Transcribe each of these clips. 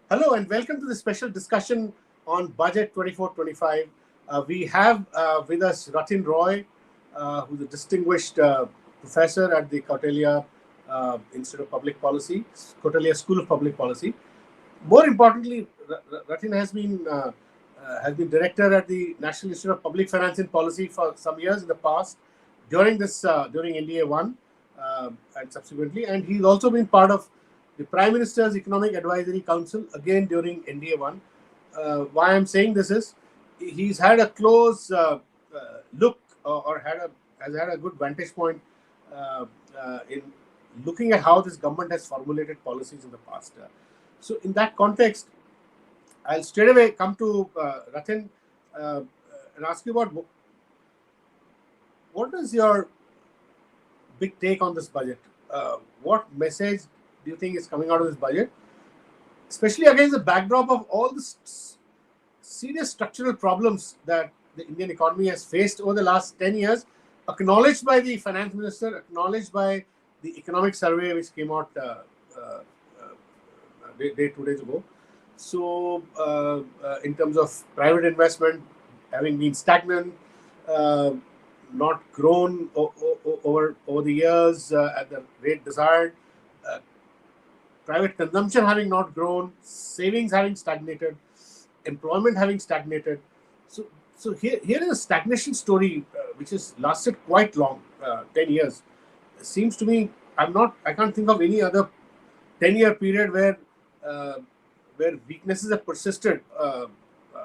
Hello and welcome to the special discussion on Budget 24-25. We have with us Rathin Roy, who's a distinguished professor at the Kautilya Institute of Public Policy, Kautilya School of Public Policy. More importantly, Rathin has been director at the National Institute of Public Finance and Policy for some years in the past, during NDA 1 and subsequently, and he's also been part of the Prime Minister's Economic Advisory Council, again during NDA 1. Why I'm saying this is, he's had a close look has had a good vantage point in looking at how this government has formulated policies in the past. So in that context, I'll straight away come to Rathin and ask you about what is your big take on this budget? What message do you think is coming out of this budget, especially against the backdrop of all the serious structural problems that the Indian economy has faced over the last 10 years, acknowledged by the finance minister, acknowledged by the economic survey which came out 2 days ago. So in terms of private investment having been stagnant, not grown over the years at the rate desired, private consumption having not grown, savings having stagnated, employment having stagnated. So here is a stagnation story which has lasted quite long, 10 years. It seems to me, I can't think of any other 10-year period where weaknesses have persisted.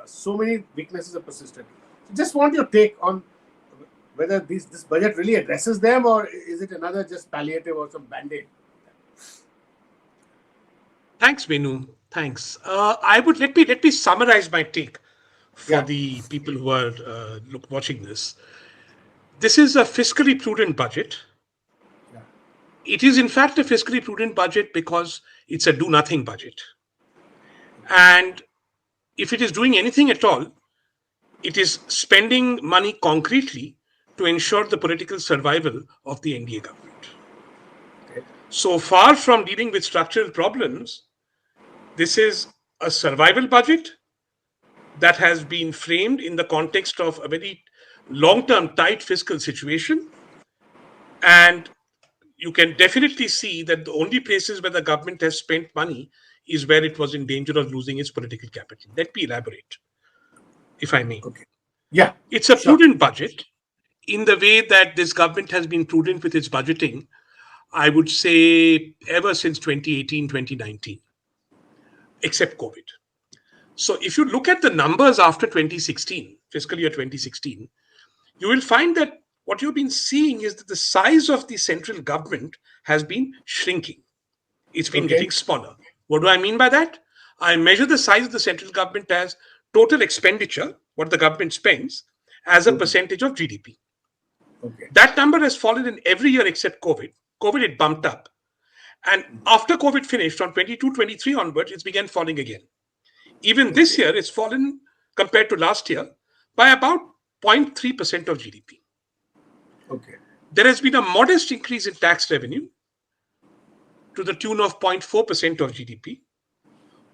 So many weaknesses have persisted. So just want your take on whether this budget really addresses them, or is it another just palliative or some band-aid? Thanks, Venu. Thanks. Let me summarize my take for the people who are watching this. This is a fiscally prudent budget. Yeah. It is in fact a fiscally prudent budget because it's a do-nothing budget. And if it is doing anything at all, it is spending money concretely to ensure the political survival of the NDA government. Okay. So far from dealing with structural problems, this is a survival budget that has been framed in the context of a very long-term tight fiscal situation. And you can definitely see that the only places where the government has spent money is where it was in danger of losing its political capital. Let me elaborate, if I may. Okay. Yeah. It's a prudent budget in the way that this government has been prudent with its budgeting, I would say, ever since 2018, 2019. Except COVID. So if you look at the numbers after 2016, fiscal year 2016, you will find that what you've been seeing is that the size of the central government has been shrinking. It's been getting smaller. What do I mean by that? I measure the size of the central government as total expenditure, what the government spends, as a percentage of GDP. Okay. That number has fallen in every year except COVID. COVID, it bumped up. And after COVID finished, from 22-23 onwards, it began falling again. Even this year, it's fallen compared to last year by about 0.3% of GDP. Okay. There has been a modest increase in tax revenue to the tune of 0.4% of GDP.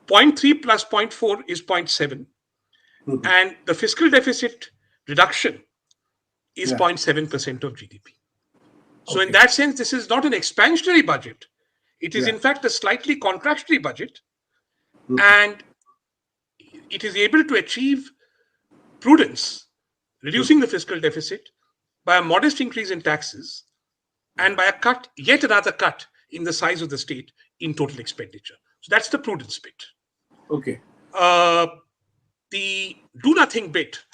0.3 plus 0.4 is 0.7. And the fiscal deficit reduction is 0.7% of GDP. So in that sense, this is not an expansionary budget. It is in fact a slightly contractionary budget, and it is able to achieve prudence, reducing the fiscal deficit by a modest increase in taxes and by yet another cut in the size of the state in total expenditure. So that's the prudence bit. Okay. The do-nothing bit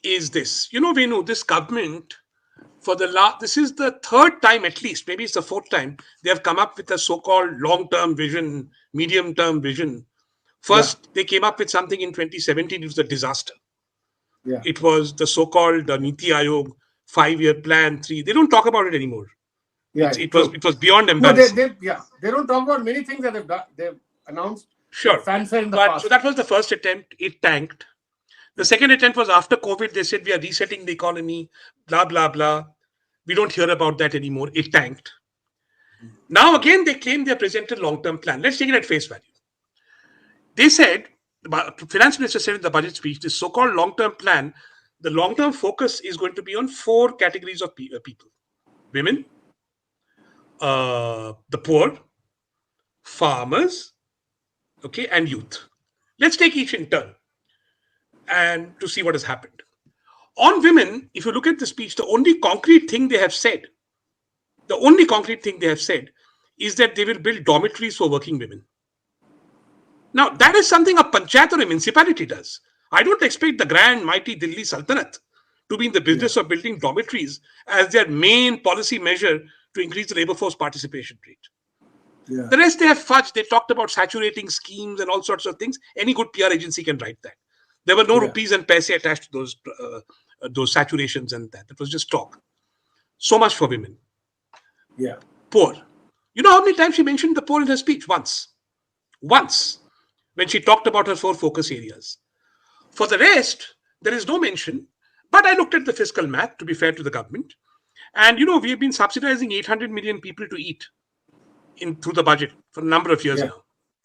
is this. Venu, this government, this is the third time at least, maybe it's the fourth time, they have come up with a so-called long-term vision, medium-term vision. First, they came up with something in 2017, it was a disaster. Yeah. It was the so-called Niti Aayog 5-year plan, 3. They don't talk about it anymore. Yeah, it was beyond embarrassing. They don't talk about many things that they've announced. Sure. Fanfare in the past. So that was the first attempt. It tanked. The second attempt was after COVID. They said we are resetting the economy, blah, blah, blah. We don't hear about that anymore. It tanked. Now again, they claim they have presented long-term plan. Let's take it at face value. they said, the finance minister said in the budget speech, this so-called long-term plan, the long-term focus is going to be on 4 categories of people: women, the poor, farmers, okay, and youth. Let's take each in turn and to see what has happened. On women, if you look at the speech, the only concrete thing they have said is that they will build dormitories for working women. Now, that is something a panchayat or a municipality does. I don't expect the grand, mighty Delhi Sultanate to be in the business of building dormitories as their main policy measure to increase the labor force participation rate. Yeah. The rest they have fudged. They talked about saturating schemes and all sorts of things. Any good PR agency can write that. There were no rupees and paise attached to those saturations and that. It was just talk. So much for women. Yeah. Poor. You know how many times she mentioned the poor in her speech? Once. When she talked about her 4 focus areas. For the rest, there is no mention. But I looked at the fiscal math, to be fair to the government. And, we have been subsidizing 800 million people to eat through the budget for a number of years now.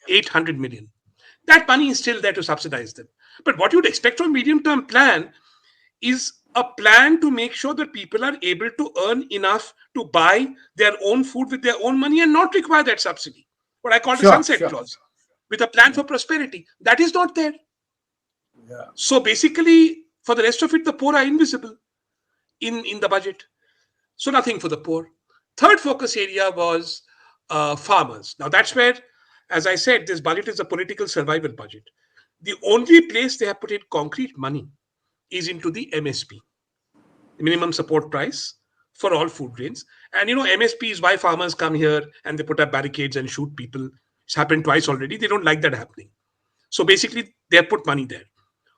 800 million. That money is still there to subsidize them. But what you'd expect from a medium-term plan is a plan to make sure that people are able to earn enough to buy their own food with their own money and not require that subsidy. What I call the sunset clause. With a plan for prosperity. That is not there. Yeah. So basically, for the rest of it, the poor are invisible in the budget. So nothing for the poor. Third focus area was farmers. Now that's where, as I said, this budget is a political survival budget. The only place they have put in concrete money is into the MSP, the minimum support price for all food grains. And MSP is why farmers come here and they put up barricades and shoot people. It's happened twice already. They don't like that happening. So basically, they have put money there.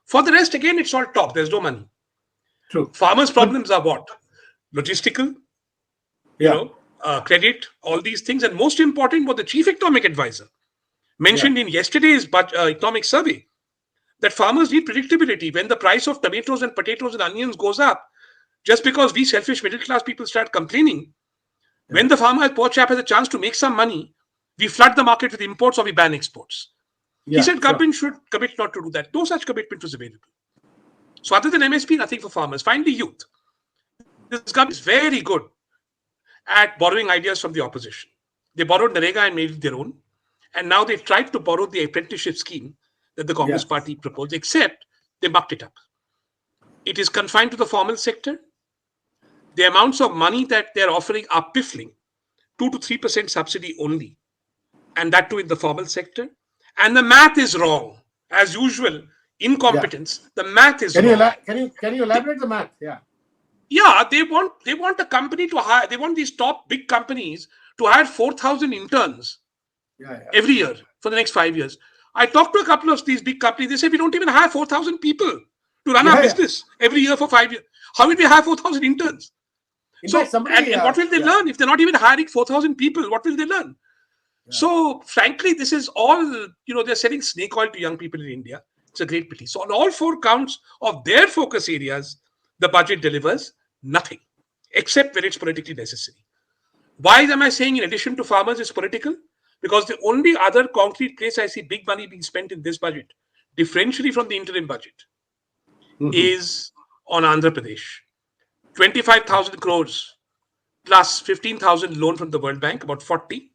For the rest, again, it's all top. There's no money. True. Farmers' problems are what? Logistical, credit, all these things. And most important, what the chief economic advisor mentioned in yesterday's economic survey, that farmers need predictability. When the price of tomatoes and potatoes and onions goes up, just because we selfish middle class people start complaining, when the farmer, poor chap, has a chance to make some money, we flood the market with imports or we ban exports. He said government should commit not to do that. No such commitment was available. So other than MSP, nothing for farmers. Finally, youth. This government is very good at borrowing ideas from the opposition. They borrowed Narega and made it their own. And now they've tried to borrow the apprenticeship scheme that the Congress party proposed, except they mucked it up. It is confined to the formal sector. The amounts of money that they're offering are piffling. 2 to 3% subsidy only. And that too in the formal sector. And the math is wrong. As usual, incompetence. The math is wrong. Can you elaborate the math? Yeah. Yeah, they want a company to hire, they want these top big companies to hire 4,000 interns every year for the next 5 years. I talked to a couple of these big companies. They said we don't even hire 4,000 people to run our business every year for 5 years. How will we hire 4,000 interns? And what will they learn if they're not even hiring 4,000 people? What will they learn? Yeah. So, frankly, this is all, they're selling snake oil to young people in India. It's a great pity. So, on all 4 counts of their focus areas, the budget delivers nothing, except when it's politically necessary. Why am I saying in addition to farmers it's political? Because the only other concrete place I see big money being spent in this budget, differentially from the interim budget, is on Andhra Pradesh. 25,000 crores plus 15,000 loan from the World Bank, about 40,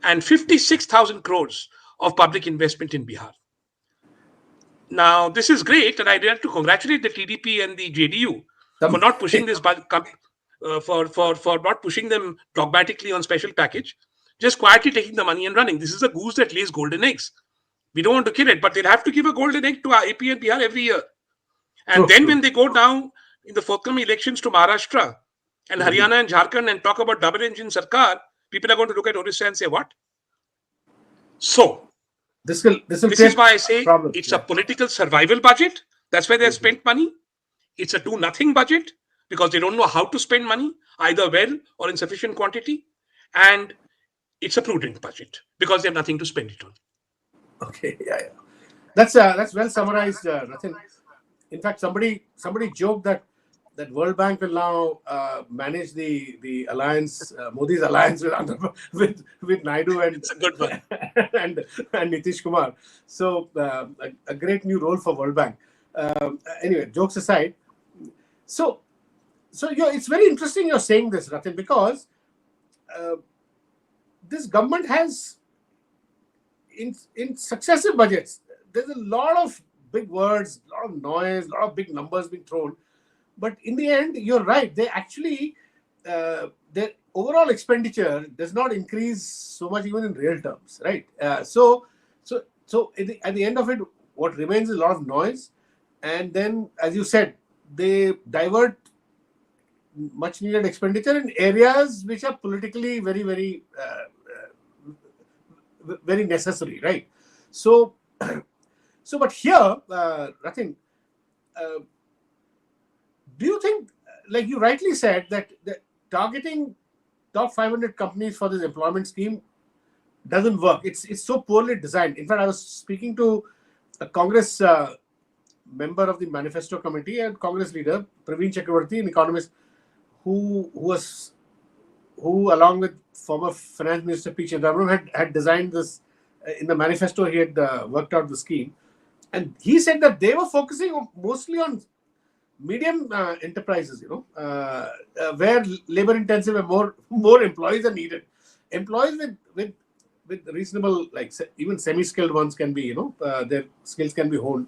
and 56,000 crores of public investment in Bihar. Now, this is great, and I'd like to congratulate the TDP and the JDU for not pushing this for not pushing them dogmatically on special package, just quietly taking the money and running. This is a goose that lays golden eggs. We don't want to kill it, but they'll have to give a golden egg to AP and Bihar every year. And then when they go now in the forthcoming elections to Maharashtra and Haryana and Jharkhand and talk about double engine Sarkar, people are going to look at Orissa and say, what? So, this is why I say it's a political survival budget. That's why they have spent money. It's a do-nothing budget because they don't know how to spend money, either well or in sufficient quantity. And it's a prudent budget because they have nothing to spend it on. Okay, That's well summarized, Rathin. In fact, somebody joked that that World Bank will now manage the alliance, Modi's alliance with Naidu and It's a good one. and Nitish Kumar. So a great new role for World Bank. Anyway, jokes aside, so it's very interesting you're saying this, Rathin, because this government has in successive budgets, there's a lot of big words, a lot of noise, a lot of big numbers being thrown. But in the end, you're right. They actually, their overall expenditure does not increase so much even in real terms, right? So at the end of it, what remains is a lot of noise. And then, as you said, they divert much needed expenditure in areas which are politically very, very, very necessary, right? So, but here, Rathin, do you think, like you rightly said, that targeting top 500 companies for this employment scheme doesn't work? It's so poorly designed. In fact, I was speaking to a Congress member of the manifesto committee and Congress leader Praveen Chakravarti, an economist, who along with former Finance Minister P. Chidambaram had designed this in the manifesto. He had worked out the scheme, and he said that they were focusing mostly on medium enterprises, where labor intensive and more employees are needed. Employees with reasonable, like even semi-skilled ones can be, their skills can be honed,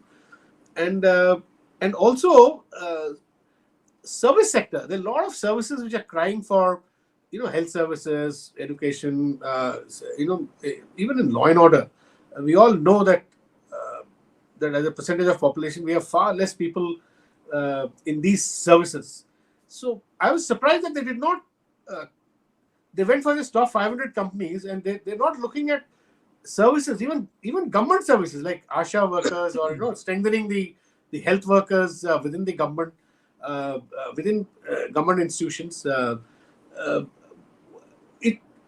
and also service sector. There are a lot of services which are crying for, health services, education, even in law and order. We all know that that as a percentage of population, we have far less people in these services. So I was surprised that they did not. They went for this top 500 companies, and they're not looking at services, even government services like ASHA workers, or strengthening the health workers within the government, within government institutions.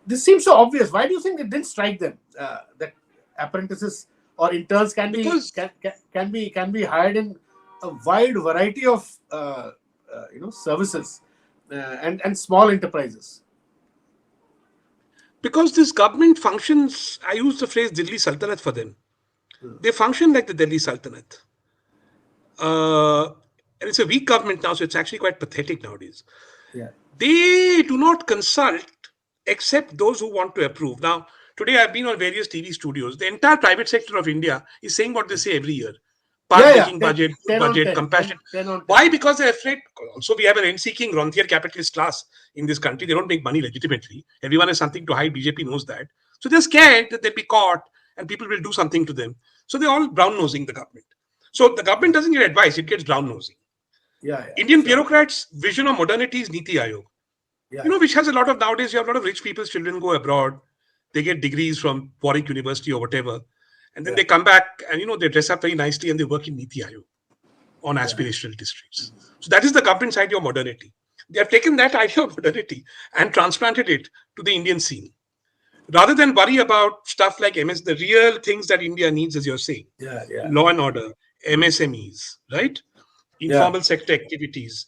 This seems so obvious. Why do you think it didn't strike them that apprentices or interns can be hired in a wide variety of services and small enterprises? Because this government functions, I use the phrase Delhi Sultanate for them. They function like the Delhi Sultanate. And it's a weak government now, so it's actually quite pathetic nowadays. Yeah. They do not consult except those who want to approve. Now, today I've been on various TV studios. The entire private sector of India is saying what they say every year. Path-making budget, 10 compassion. 10 on 10. Why? Because they're afraid. Also, we have an rent-seeking, rentier capitalist class in this country. They don't make money legitimately. Everyone has something to hide. BJP knows that. So they're scared that they'll be caught and people will do something to them. So they're all brown-nosing the government. So the government doesn't get advice. It gets brown-nosing. Indian bureaucrats' vision of modernity is Niti Aayog. Which has a lot of, nowadays, you have a lot of rich people's children go abroad. They get degrees from Warwick University or whatever. And then they come back and, they dress up very nicely and they work in Niti Aayog on aspirational districts. So that is the government's idea of modernity. They have taken that idea of modernity and transplanted it to the Indian scene. Rather than worry about stuff like the real things that India needs, as you're saying. Law and order, MSMEs, right? Informal sector activities,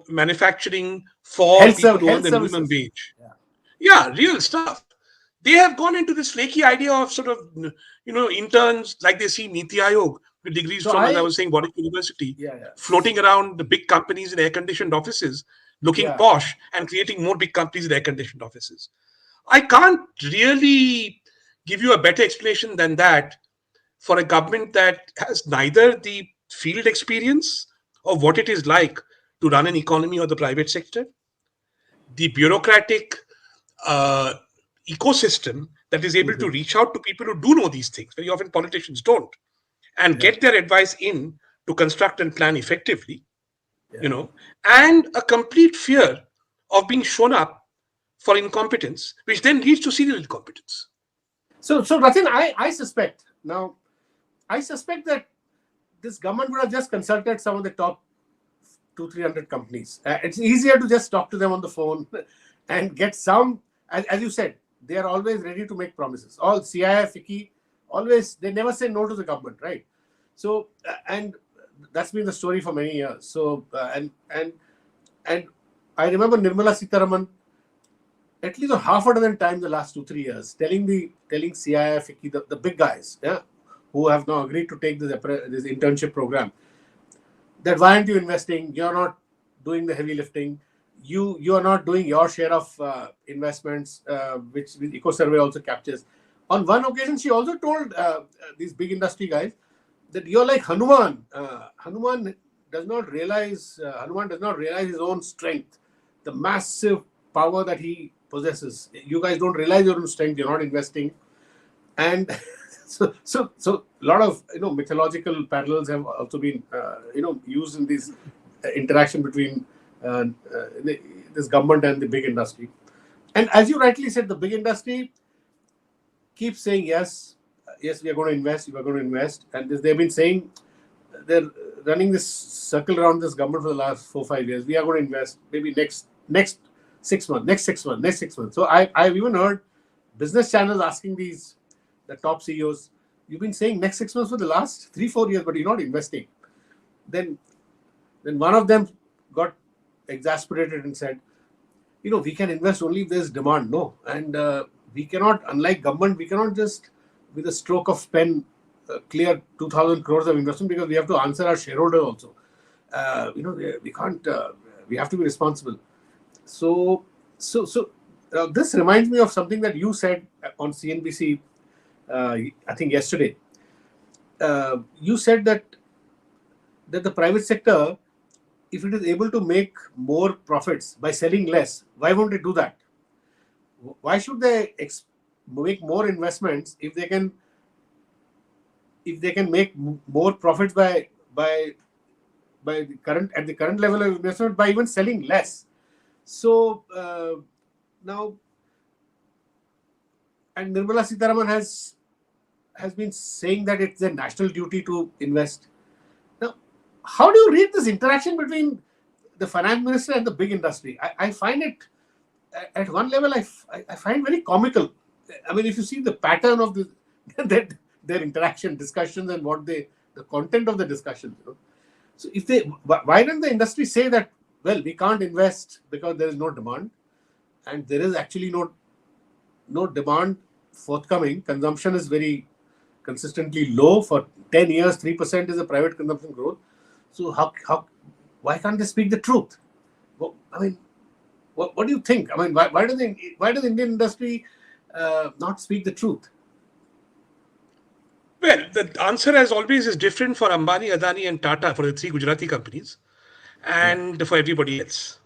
manufacturing for people who earn the minimum wage. Real stuff. They have gone into this flaky idea of sort of, interns, like they see Niti Aayog with degrees from, as I was saying, Warwick University, floating around the big companies in air-conditioned offices, looking posh and creating more big companies in air-conditioned offices. I can't really give you a better explanation than that for a government that has neither the field experience of what it is like to run an economy or the private sector, the bureaucratic ecosystem that is able to reach out to people who do know these things. Very often politicians don't, and get their advice in to construct and plan effectively, and a complete fear of being shown up for incompetence, which then leads to serial incompetence. So Rathin, I suspect that this government would have just consulted some of the top 200-300 companies. It's easier to just talk to them on the phone and get some, as you said, they are always ready to make promises. All CII, FICCI, always, they never say no to the government, right? So, and that's been the story for many years. So and I remember Nirmala Sitharaman at least a half a dozen times the last 2-3 years telling CIF, the big guys, yeah, who have now agreed to take this internship program, that why aren't you investing? You're not doing the heavy lifting. You are not doing your share of investments, which the Eco Survey also captures. On one occasion, she also told these big industry guys that you're like Hanuman. Hanuman does not realize his own strength, the massive power that he possesses. You guys don't realize your own strength. You're not investing, and so a lot of mythological parallels have also been used in this interaction between this government and the big industry. And as you rightly said, the big industry keeps saying yes, we are going to invest, and they've been saying, they're running this circle around this government for the last 4-5 years. We are going to invest maybe next 6 months. So I've even heard business channels asking the top CEOs, you've been saying next 6 months for the last 3-4 years, but you're not investing. Then one of them got exasperated and said, we can invest only if there's demand. No, and we cannot, unlike government, we cannot just with a stroke of pen clear 2,000 crores of investment, because we have to answer our shareholders also. We can't. We have to be responsible. So this reminds me of something that you said on CNBC. I think yesterday. You said that the private sector, if it is able to make more profits by selling less, why won't it do that? Why should they make more investments if they can make more profits by the current level of investment by even selling less? So now, and Nirmala Sitharaman has been saying that it's a national duty to invest. Now, how do you read this interaction between the finance minister and the big industry? I find it, at one level, I find very comical. I mean, if you see the pattern of their interaction, discussions, and the content of the discussions. So why don't the industry say that, well, we can't invest because there is no demand, and there is actually no demand forthcoming. Consumption is very consistently low. For 10 years, 3% is the private consumption growth. So why can't they speak the truth? Well, I mean, what do you think? I mean, why does the Indian industry not speak the truth? Well, the answer, as always, is different for Ambani, Adani, and Tata, for the three Gujarati companies, and for everybody else.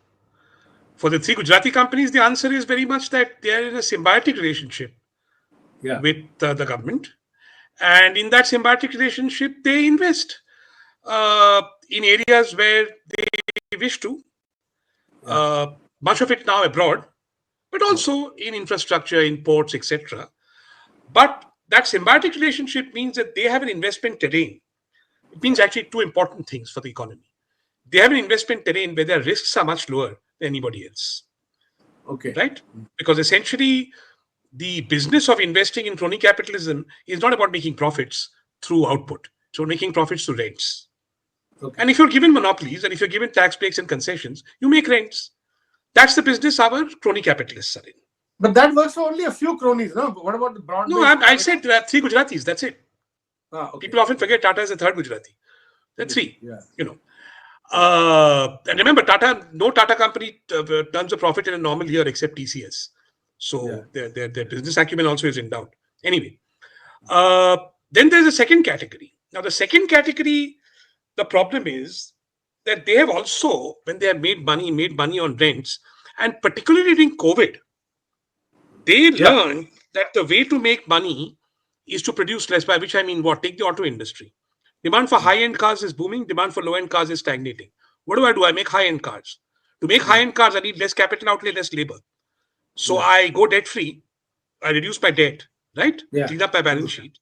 For the three Gujarati companies, the answer is very much that they are in a symbiotic relationship with the government. And in that symbiotic relationship, they invest in areas where they wish to. Much of it now abroad, but also in infrastructure, in ports, etc. But that symbiotic relationship means that they have an investment terrain. It means actually two important things for the economy. They have an investment terrain where their risks are much lower than anybody else. Okay. Right? Because essentially, the business of investing in crony capitalism is not about making profits through output. It's about making profits through rents. Okay. And if you're given monopolies and if you're given tax breaks and concessions, you make rents. That's the business our crony capitalists are in. But that works for only a few cronies, no? What about the broad? No, I said three Gujaratis. That's it. Okay. People often forget Tata is the third Gujarati. That's three. Yeah. And remember, no Tata company turns a profit in a normal year except TCS. So their business acumen also is in doubt. Anyway, then there's a second category. Now, the second category, the problem is that they have also, when they have made money on rents, and particularly during COVID, they learned that the way to make money is to produce less, by which I mean what? Take the auto industry. Demand for high-end cars is booming. Demand for low-end cars is stagnating. What do? I make high-end cars. To make high-end cars, I need less capital outlay, less labor. So I go debt-free. I reduce my debt, right? Clean up my balance sheet.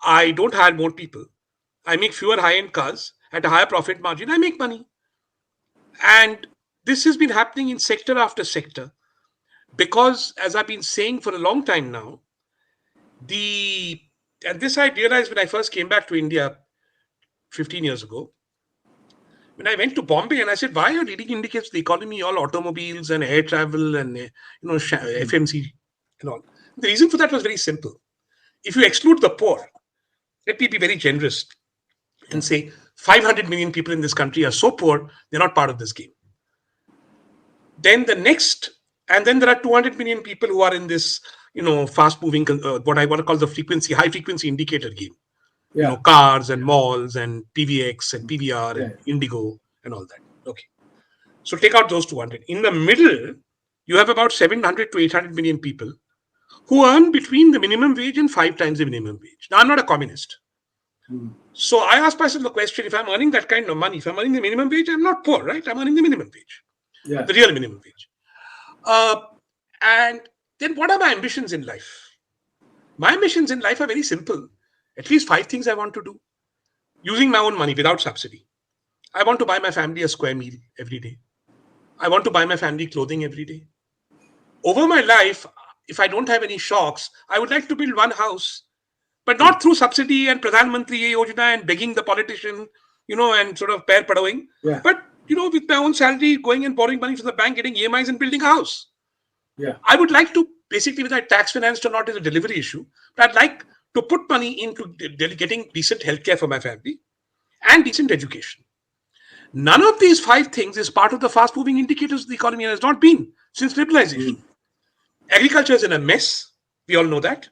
I don't hire more people. I make fewer high-end cars at a higher profit margin. I make money. And this has been happening in sector after sector. Because, as I've been saying for a long time now, and this I realized when I first came back to India 15 years ago, when I went to Bombay and I said, why are leading indicators of the economy all automobiles and air travel and FMC and all? The reason for that was very simple. If you exclude the poor, let me be very generous and say 500 million people in this country are so poor, they're not part of this game. Then then there are 200 million people who are in this, fast moving, what I want to call the high frequency indicator game. Cars and malls and PVX and PVR and Indigo and all that. Okay. So take out those 200. In the middle, you have about 700 to 800 million people who earn between the minimum wage and 5 times the minimum wage. Now, I'm not a communist. So I ask myself the question, if I'm earning that kind of money, if I'm earning the minimum wage, I'm not poor, right? I'm earning the minimum wage, the real minimum wage. And then what are my ambitions in life? My ambitions in life are very simple. At least 5 things I want to do using my own money without subsidy. I want to buy my family a square meal every day. I want to buy my family clothing every day. Over my life, if I don't have any shocks, I would like to build one house, but not through subsidy and Pradhan Mantri Yojana and begging the politician, and sort of pair padawing. But, with my own salary, going and borrowing money from the bank, getting EMIs and building a house. I would like to, basically, whether tax financed or not is a delivery issue, but I'd like to put money into getting decent healthcare for my family and decent education. None of these 5 things is part of the fast-moving indicators of the economy and has not been since liberalization. Agriculture is in a mess. We all know that.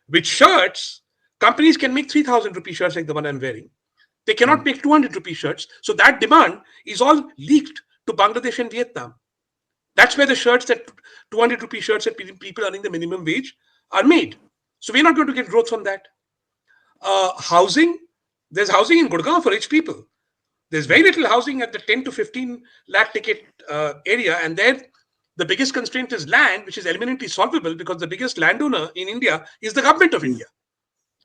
With shirts, companies can make 3,000 rupee shirts like the one I'm wearing. They cannot make 200 rupee shirts. So that demand is all leaked to Bangladesh and Vietnam. That's where the shirts, that 200 rupee shirts that people earning the minimum wage are made. So we're not going to get growth from that. Housing, there's housing in Gurgaon for rich people. There's very little housing at the 10 to 15 lakh ticket area. And there, the biggest constraint is land, which is eminently solvable because the biggest landowner in India is the government of India.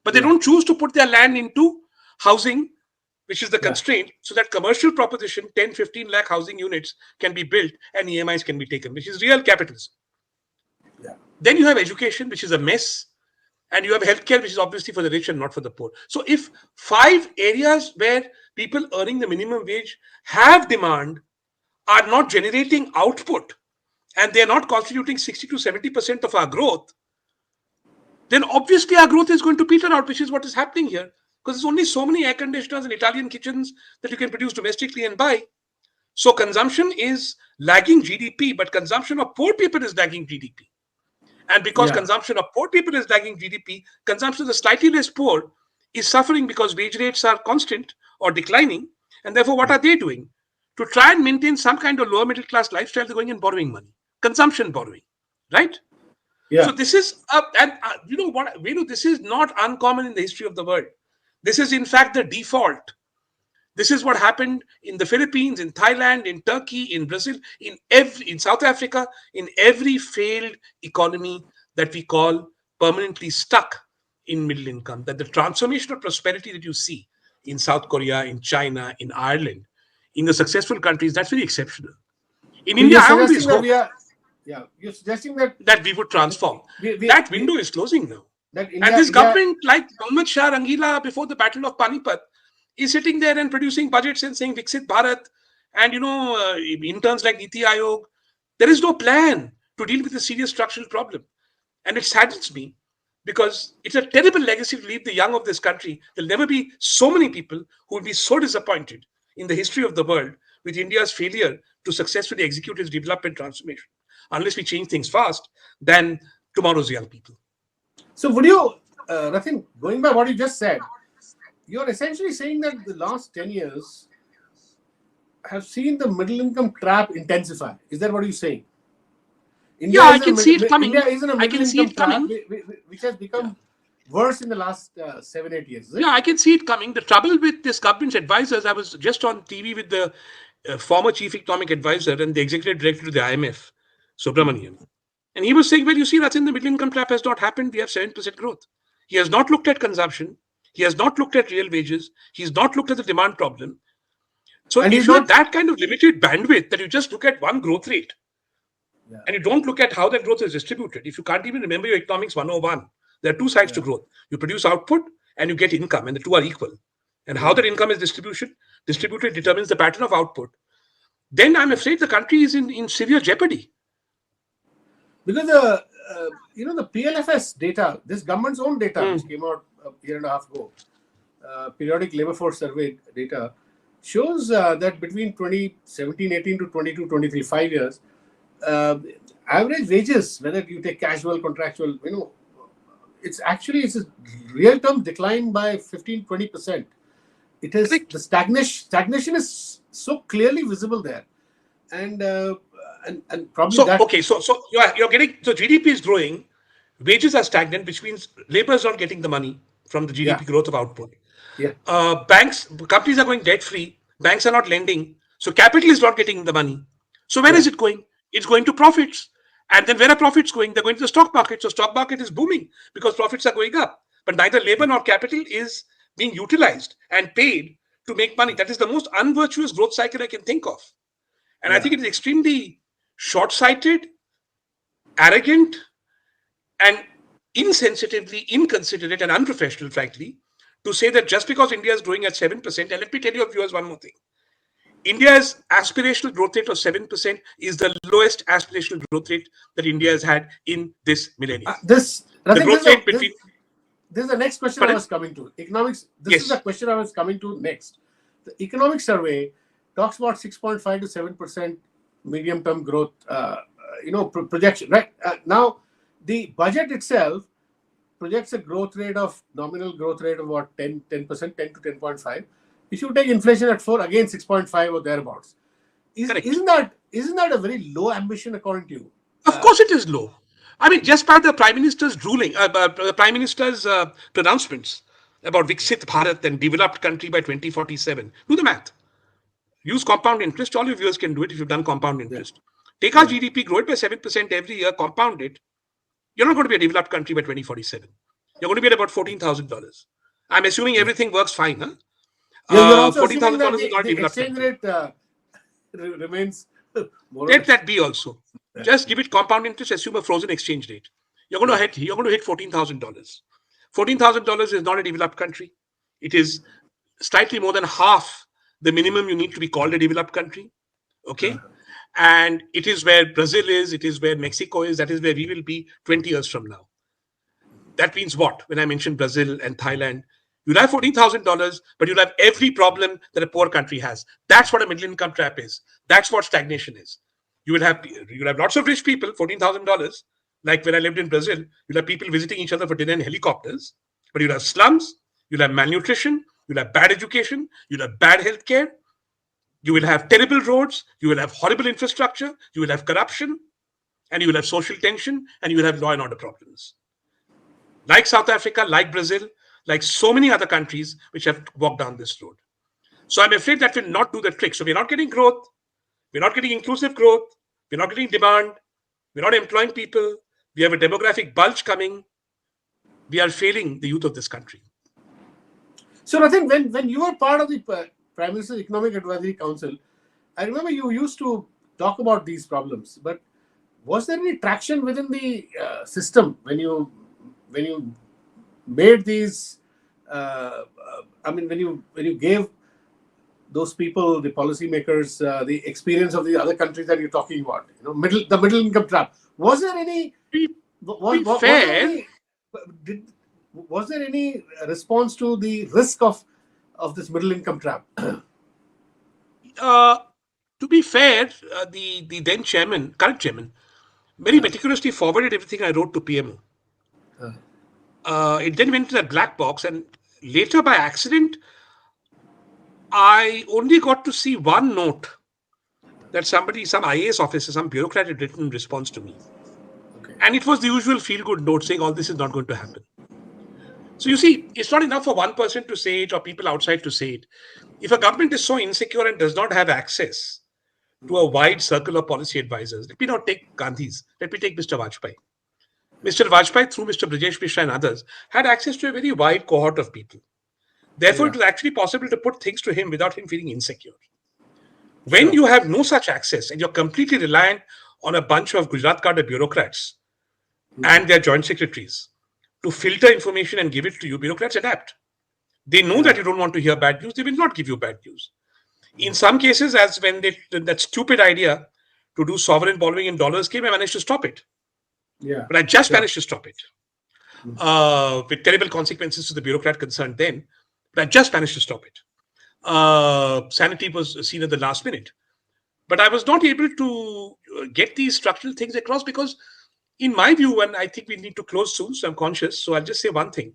But they don't choose to put their land into housing, which is the constraint, so that commercial proposition, 10, 15 lakh housing units can be built and EMIs can be taken, which is real capitalism. Then you have education, which is a mess. And you have healthcare, which is obviously for the rich and not for the poor. So if 5 areas where people earning the minimum wage have demand are not generating output, and they're not constituting 60 to 70% of our growth, then obviously our growth is going to peter out, which is what is happening here. Because there's only so many air conditioners and Italian kitchens that you can produce domestically and buy. So consumption is lagging GDP, but consumption of poor people is lagging GDP. And because consumption of poor people is lagging GDP, consumption of the slightly less poor is suffering because wage rates are constant or declining. And therefore, what are they doing? To try and maintain some kind of lower middle class lifestyle, they're going and borrowing money. Consumption borrowing, right? So this is, this is not uncommon in the history of the world. This is, in fact, the default. This is what happened in the Philippines, in Thailand, in Turkey, in Brazil, in South Africa, in every failed economy that we call permanently stuck in middle income. That the transformation of prosperity that you see in South Korea, in China, in Ireland, in the successful countries, that's very exceptional. In India, I always hope you're suggesting that we would transform. That window is closing now. And this government, like Muhammad Shah Rangila before the Battle of Panipat, is sitting there and producing budgets and saying Viksit Bharat and, interns like Niti Aayog. There is no plan to deal with a serious structural problem. And it saddens me because it's a terrible legacy to leave the young of this country. There'll never be so many people who will be so disappointed in the history of the world with India's failure to successfully execute its development transformation, unless we change things fast, than tomorrow's young people. So would you, Rathin, going by what you just said, you're essentially saying that the last 10 years have seen the middle income trap intensify. Is that what you're saying? India I can see it coming. India is in a middle income trap, which has become worse in the last 7-8 years. Yeah, I can see it coming. The trouble with this government's advisors, I was just on TV with the former chief economic advisor and the executive director to the IMF, Subramanian. And he was saying, well, you see, that's in the middle income trap has not happened. We have 7% growth. He has not looked at consumption. He has not looked at real wages. He's not looked at the demand problem. So if you have that kind of limited bandwidth that you just look at one growth rate and you don't look at how that growth is distributed, if you can't even remember your economics 101, there are 2 sides to growth. You produce output and you get income, and the 2 are equal. and how that income is distributed determines the pattern of output, then I'm afraid the country is in severe jeopardy. Because the PLFS data, this government's own data, which came out a year and a half ago, periodic labor force survey data, shows that between 2017-18 to 22-23, 5 years, average wages, whether you take casual, contractual, it's a real term decline by 15-20%. It is the stagnation is so clearly visible there, and probably so that. Okay, so you're getting, so GDP is growing, wages are stagnant, which means labor is not getting the money from the GDP growth of output. Yeah. Companies are going debt free, banks are not lending, so capital is not getting the money. So where is it going? It's going to profits. And then where are profits going? They're going to the stock market. So stock market is booming because profits are going up. But neither labor nor capital is being utilized and paid to make money. That is the most unvirtuous growth cycle I can think of. And I think it is extremely short-sighted, arrogant, and insensitively inconsiderate and unprofessional, frankly, to say that just because India is growing at 7%, and let me tell your viewers one more thing. India's aspirational growth rate of 7% is the lowest aspirational growth rate that India has had in this millennium. This is the next question I was coming to. Economics. This is the question I was coming to next. The economic survey talks about 6.5 to 7% medium-term growth, projection. Right now, the budget itself projects a nominal growth rate of what 10%, 10 to 10.5. If you take inflation at 4, again 6.5 or thereabouts. Isn't that a very low ambition according to you? Of course it is low. I mean, just by the Prime Minister's ruling, the Prime Minister's pronouncements about Viksit Bharat and developed country by 2047. Do the math. Use compound interest. All your viewers can do it if you've done compound interest. Take our GDP, grow it by 7% every year, compound it. You're not going to be a developed country by 2047. You're going to be at about $14,000. I'm assuming everything works fine, huh? You're also assuming that the exchange rate remains more. Let that be also. Just give it compound interest, assume a frozen exchange rate. You're going to hit $14,000. $14,000 is not a developed country. It is slightly more than half the minimum you need to be called a developed country. Okay? And it is where Brazil is, it is where Mexico is, that is where we will be 20 years from now. That means what? When I mention Brazil and Thailand, you'll have $14,000, but you'll have every problem that a poor country has. That's what a middle income trap is. That's what stagnation is. You'll have lots of rich people, $14,000. Like when I lived in Brazil, you'll have people visiting each other for dinner in helicopters, but you'll have slums, you'll have malnutrition, you'll have bad education, you'll have bad healthcare, you will have terrible roads, you will have horrible infrastructure, you will have corruption, and you will have social tension, and you will have law and order problems. Like South Africa, like Brazil, like so many other countries which have walked down this road. So I'm afraid that will not do the trick. So we're not getting growth, we're not getting inclusive growth, we're not getting demand, we're not employing people, we have a demographic bulge coming, we are failing the youth of this country. So Rathin, when you were part of the Prime Minister's Economic Advisory Council, I remember you used to talk about these problems, but was there any traction within the system when you made these? When you gave those people, the policymakers, the experience of the other countries that you're talking about, the middle income trap. Was there any? Was there any response to the risk of this middle income trap? To be fair, the then current chairman, very meticulously forwarded everything I wrote to PMO. It then went to that black box, and later by accident, I only got to see one note that some IAS officer, some bureaucrat had written in response to me. Okay. And it was the usual feel-good note saying all this is not going to happen. So you see, it's not enough for one person to say it or people outside to say it. If a government is so insecure and does not have access to a wide circle of policy advisors, let me not take Gandhi's, let me take Mr. Vajpayee. Mr. Vajpayee, through Mr. Brajesh Mishra and others, had access to a very wide cohort of people. Therefore, it was actually possible to put things to him without him feeling insecure. When you have no such access and you're completely reliant on a bunch of Gujarat cadre bureaucrats and their joint secretaries to filter information and give it to you, bureaucrats adapt. They know that you don't want to hear bad news. They will not give you bad news. In some cases, as when that stupid idea to do sovereign borrowing in dollars came, I managed to stop it. Yeah. But I just managed to stop it. With terrible consequences to the bureaucrat concerned then. But I just managed to stop it. Sanity was seen at the last minute. But I was not able to get these structural things across because, in my view, and I think we need to close soon, so I'm conscious. So I'll just say one thing,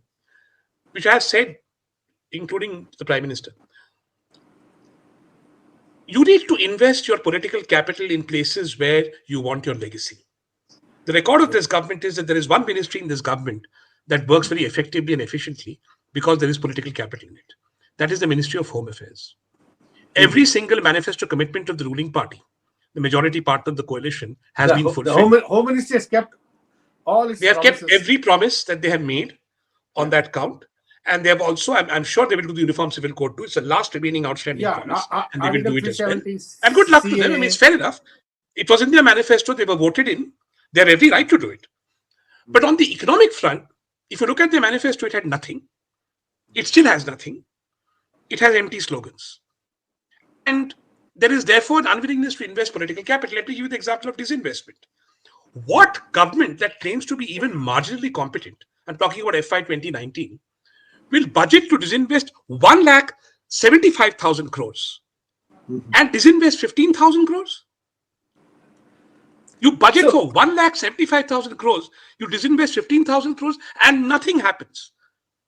which I have said, including the Prime Minister. You need to invest your political capital in places where you want your legacy. The record of this government is that there is one ministry in this government that works very effectively and efficiently because there is political capital in it. That is the Ministry of Home Affairs. Every single manifesto commitment of the ruling party, the majority part of the coalition, has been fulfilled. The Home Ministry has kept all its They have promises. kept every promise that they have made on that count. And they have also, I'm sure they will do the Uniform Civil Code too. It's the last remaining outstanding promise. And they will do it as well. And good luck to them. I mean, it's fair enough. It was in their manifesto. They were voted in. They have every right to do it. But on the economic front, if you look at their manifesto, it had nothing. It still has nothing. It has empty slogans. And there is therefore an unwillingness to invest political capital. Let me give you the example of disinvestment. What government that claims to be even marginally competent, I'm talking about FY 2019, will budget to disinvest 1,75,000 crores and disinvest 15,000 crores? You budget for 1,75,000 crores, you disinvest 15,000 crores, and nothing happens.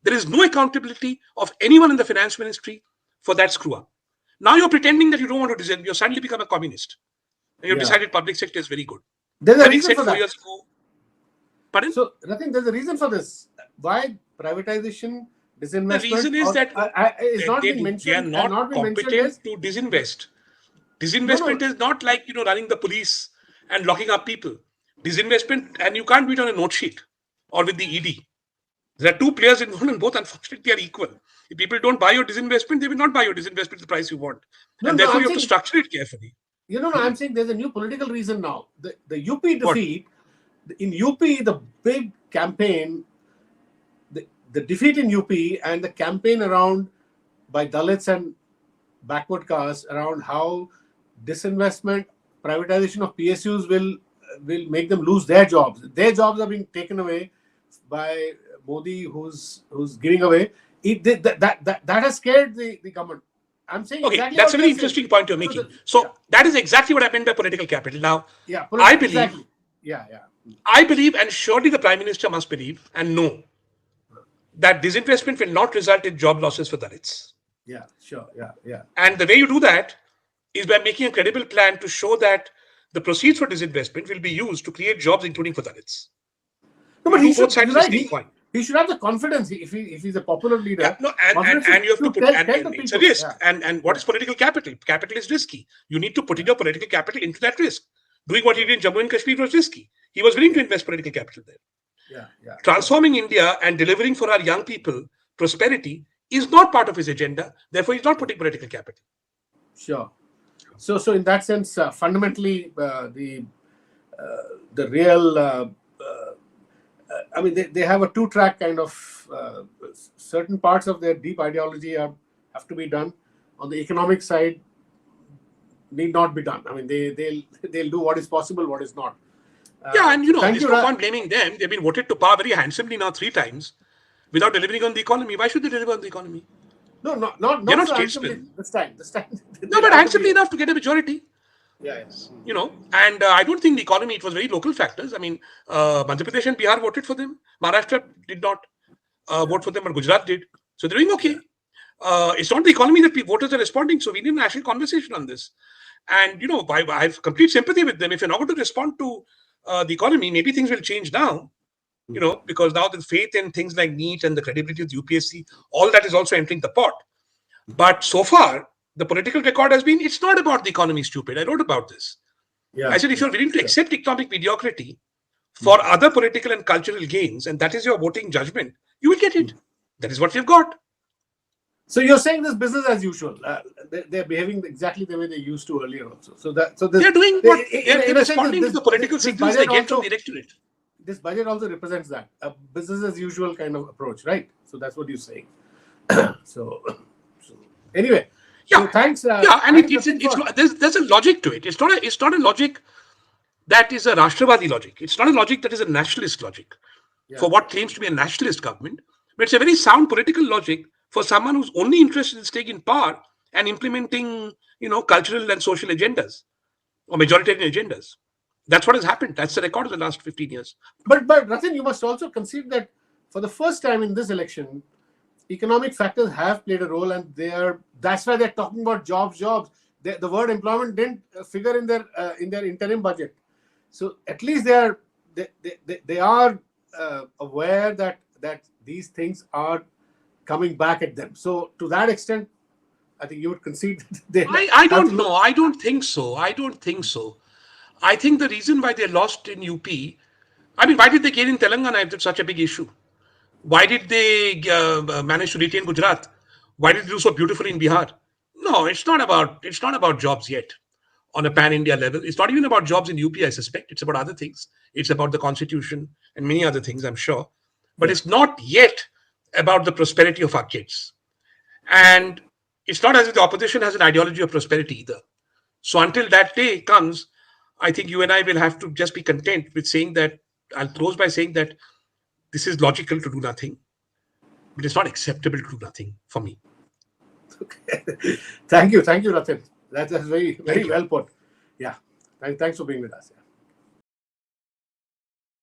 There is no accountability of anyone in the finance ministry for that screw up. Now you're pretending that you don't want to disinvest. You've suddenly become a communist. And you've decided public sector is very good. There's a reason for that. 4 years ago. Pardon? So, Rathin, there's a reason for this. Why privatization, disinvestment? The reason is that they are not competent to disinvest. Disinvestment is not like, running the police and locking up people. Disinvestment, and you can't do it on a note sheet or with the ED. There are two players involved, and both, unfortunately, are equal. If people don't buy your disinvestment, they will not buy your disinvestment at the price you want. Therefore, you have to structure it carefully. I'm saying there's a new political reason now. The UP defeat, in UP, the big campaign, the defeat in UP and the campaign around by Dalits and backward castes around how disinvestment, privatization of PSUs will make them lose their jobs. Their jobs are being taken away by Modi, who's giving away. That has scared the government. I'm saying exactly that's a very interesting point you're making. That is exactly what I meant by political capital. Now, I believe, I believe, and surely the Prime Minister must believe and know that disinvestment will not result in job losses for Dalits. Yeah, sure. Yeah. And the way you do that is by making a credible plan to show that the proceeds for disinvestment will be used to create jobs, including for Dalits. No, but he should have the confidence if he's a popular leader. And you have to put it's a risk. And what is political capital? Capital is risky. You need to put in your political capital into that risk. Doing what he did in Jammu and Kashmir was risky. He was willing to invest political capital there. Transforming India and delivering for our young people prosperity is not part of his agenda. Therefore, he's not putting political capital. Sure. So in that sense, fundamentally, the real, they have a two-track kind of, certain parts of their deep ideology have to be done. On the economic side, need not be done. I mean, they'll do what is possible, what is not. There's no point blaming them. They've been voted to power very handsomely now 3 times without delivering on the economy. Why should they deliver on the economy? No, not so handsomely this time. No, but handsomely enough to get a majority. Yes. And I don't think the economy, it was very local factors. I mean, Madhya Pradesh and Bihar voted for them. Maharashtra did not vote for them, but Gujarat did. So they're doing okay. It's not the economy that voters are responding. So we need a national conversation on this. And, I have complete sympathy with them. If you're not going to respond to the economy, maybe things will change now. Because now the faith in things like NEET and the credibility of the UPSC, all that is also entering the pot. But so far, the political record has been, it's not about the economy, stupid. I wrote about this. I said, if you're willing to accept economic mediocrity for other political and cultural gains, and that is your voting judgment, you will get it. That is what we've got. So you're saying this business as usual. They're behaving exactly the way they used to earlier also. They're doing what? They're responding to the political signals they get from the electorate. This budget also represents that, a business as usual kind of approach, right? So that's what you're saying. So, so anyway, so Yeah, thanks. yeah, and Thanks, Rathin, for there's a logic to it. It's not a logic that is a Rashtrabadi logic. It's not a logic that is a nationalist logic yeah. for what claims to be a nationalist government, but it's a very sound political logic for someone who's only interested in staying in power and implementing, cultural and social agendas or majoritarian agendas. That's what has happened. That's the record of the last 15 years. But Rathin, you must also concede that for the first time in this election, economic factors have played a role, and that's why they're talking about jobs. The word employment didn't figure in their interim budget. So at least they are aware that these things are coming back at them. So to that extent, I think you would concede that they I have to don't look. know. I don't think so. I think the reason why they lost in UP, I mean, why did they gain in Telangana if it's such a big issue? Why did they manage to retain Gujarat? Why did they do so beautifully in Bihar? No, it's not about jobs yet on a pan India level. It's not even about jobs in UP, I suspect. It's about other things. It's about the constitution and many other things, I'm sure. But Yeah. it's not yet about the prosperity of our kids. And it's not as if the opposition has an ideology of prosperity either. So until that day comes, I think you and I will have to just be content with saying that. I'll close by saying that this is logical to do nothing, but it's not acceptable to do nothing for me. Okay. Thank you, Rathin. That's very Thank you. well put. Yeah. Thanks for being with us. Yeah.